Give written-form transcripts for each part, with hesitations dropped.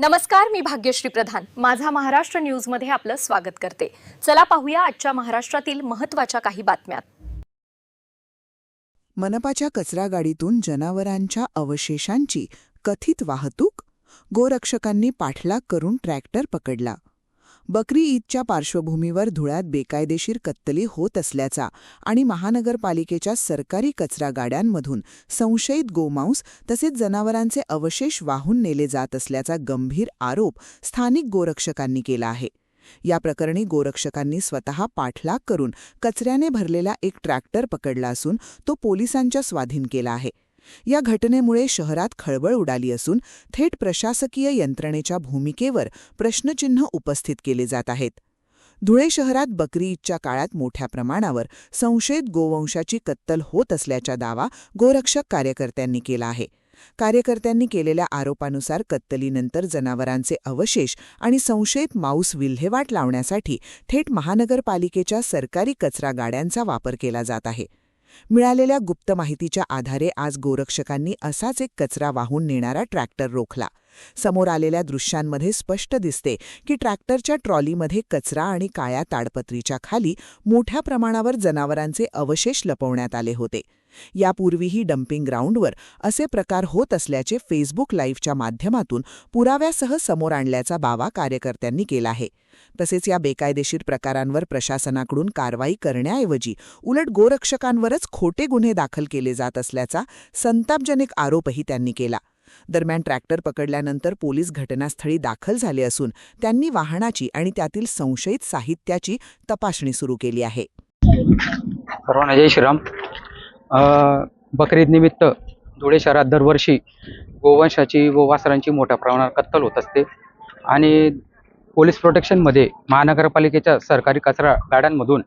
नमस्कार, मी भाग्यश्री प्रधान माझा महाराष्ट्र न्यूज मध्ये आपलं स्वागत करते। चला पाहूया आजच्या महाराष्ट्रातील महत्त्वाच्या काही बातम्या। मनपाच्या कचरा गाडीतून जनावरांच्या अवशेषांची कथित वाहतूक, गोरक्षकांनी पाठलाग करून ट्रॅक्टर पकडला। बकरी ईदच्या पार्श्वभूमीवर धुळ्यात बेकायदेशीर कत्तली होत असल्याचा आणि महानगरपालिकेच्या सरकारी कचरा गाड्यांमधून संशयित गोमांस तसेच जनावरांचे अवशेष वाहून नेले जात असल्याचा गंभीर आरोप स्थानिक गोरक्षकांनी केला आहे। या प्रकरणी गोरक्षकांनी स्वतः पाठलाग करून कचऱ्याने भरलेला एक ट्रॅक्टर पकडला असून तो पोलिसांच्या स्वाधीन केला आहे। या घटनेमुळे शहरात खळबळ उडाली असून थेट प्रशासकीय यंत्रणेच्या भूमिकेवर प्रश्नचिन्ह उपस्थित केले जात आहेत। धुळे शहरात बकरी ईदच्या काळात मोठ्या प्रमाणावर संशयित गोवंशाची कत्तल होत असल्याचा दावा गोरक्षक कार्यकर्त्यांनी केला आहे। कार्यकर्त्यांनी केलेल्या आरोपानुसार कत्तलीनंतर जनावरांचे अवशेष आणि संशयित मांस विल्हेवाट लावण्यासाठी थेट महानगरपालिकेच्या सरकारी कचरा गाड्यांचा वापर केला जात आहे। मिळालेल्या गुप्त माहितीच्या आधारे आज गोरक्षकांनी असाच एक कचरा वाहून नेणारा ट्रॅक्टर रोखला। समोर आलेल्या दृश्यांमध्ये स्पष्ट दिसते की ट्रॅक्टरच्या ट्रॉलीमध्ये कचरा आणि काळ्या ताडपत्रीच्या खाली मोठ्या प्रमाणावर जनावरांचे अवशेष लपवण्यात आले होते। यापूर्वीही डम्पिंग ग्राउंडवर असे प्रकार होत असल्याचे फेसबुक लाईव्हच्या माध्यमातून पुराव्यासह समोर आणल्याचा दावा कार्यकर्त्यांनी केला आहे। तसेच या बेकायदेशीर प्रकारांवर प्रशासनाकडून कारवाई करण्याऐवजी उलट गोरक्षकांवरच खोटे गुन्हे दाखल केले जात असल्याचा संतापजनक आरोपही त्यांनी केला। दरम्यान ट्रॅक्टर पकडल्यानंतर पोलीस घटनास्थळी दाखल झाले असून त्यांनी वाहनाची आणि त्यातील संशयित साहित्याची तपासणी सुरू केली आहे। सर्वांना जय श्रीराम। बकरी ईद निमित्त धुळे शहरात दरवर्षी गोवंशाची व वासरांची मोठ्या प्रमाणात कत्तल होत असते आणि पोलीस प्रोटेक्शनमध्ये महानगरपालिकेच्या सरकारी कचरा गाड्यांमधून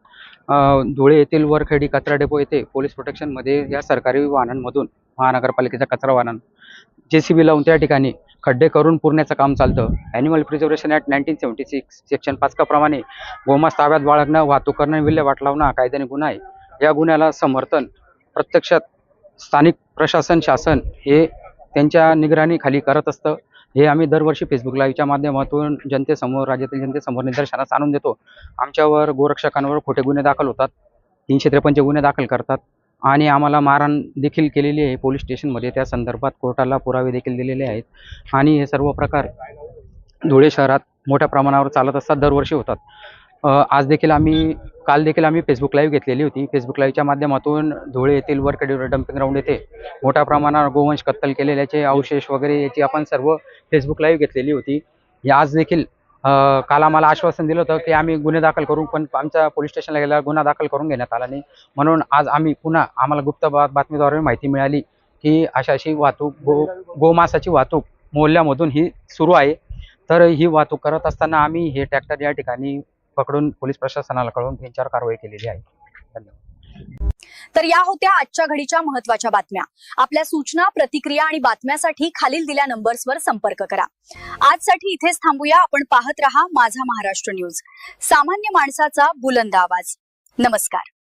धुळे येथील वरखेडी कचरा डेपो येथे पोलीस प्रोटेक्शनमध्ये या सरकारी वाहनांमधून महानगरपालिकेच्या कचरा वाहनां JCB लावून त्या ठिकाणी खड्डे करून पुरण्याचं काम चालतं। ॲनिमल प्रिझर्वेशन ॲक्ट 1976 सेक्शन 5 प्रमाणे गोमांस ताब्यात बाळगणं, वाहतूक करणं, विल्हेवाट लावणं हा कायद्याने गुन्हा आहे। या गुन्ह्याला समर्थन प्रत्यक्षात स्थानिक प्रशासन शासन हे त्यांच्या निगराणीखाली करत असतं। हे आम्ही दरवर्षी फेसबुक लाईव्हच्या माध्यमातून जनतेसमोर, राज्यातील जनतेसमोर निदर्शनास आणून देतो। आमच्यावर गोरक्षकांवर खोटे गुन्हे दाखल होतात, 353 गुन्हे दाखल करतात आणि आम्हाला मारहाण देखील केलेली आहे पोलीस स्टेशनमध्ये। त्या संदर्भात कोर्टाला पुरावे देखील दिलेले आहेत आणि हे सर्व प्रकार धुळे शहरात मोठ्या प्रमाणावर चालत असतात, दरवर्षी होतात। काल देखील आम्ही फेसबुक लाईव्ह घेतलेली होती। फेसबुक लाईव्हच्या माध्यमातून धुळे येथील वरखेडी डम्पिंग ग्राउंड येथे मोठ्या प्रमाणावर गोवंश कत्तल केलेल्याचे अवशेष वगैरे याची आपण सर्व फेसबुक लाईव्ह घेतलेली होती। आज देखील काल आम्हाला आश्वासन दिलं होतं की आम्ही गुन्हे दाखल करू, पण आमच्या पोलीस स्टेशनला गेल्यावर गुन्हा दाखल करून घेण्यात आला नाही। म्हणून आज आम्ही पुन्हा आम्हाला गुप्त बातमीद्वारे माहिती मिळाली की अशी वाहतूक गोमांसाची वाहतूक मोहल्ल्यामधून ही सुरू आहे। तर ही वाहतूक करत असताना आम्ही हे ट्रॅक्टर या ठिकाणी पकडून पोलीस प्रशासनाला कळवून त्यांच्यावर कारवाई केलेली आहे। धन्यवाद। तर या होत्या आजच्या घडीच्या महत्त्वाच्या बातम्या। आपल्या सूचना, प्रतिक्रिया आणि बातम्यासाठी खालील दिल्या नंबर्सवर संपर्क करा। आजसाठी इथेच थांबूया। आपण पाहत रहा माझा महाराष्ट्र न्यूज, सामान्य माणसाचा बुलंद आवाज। नमस्कार।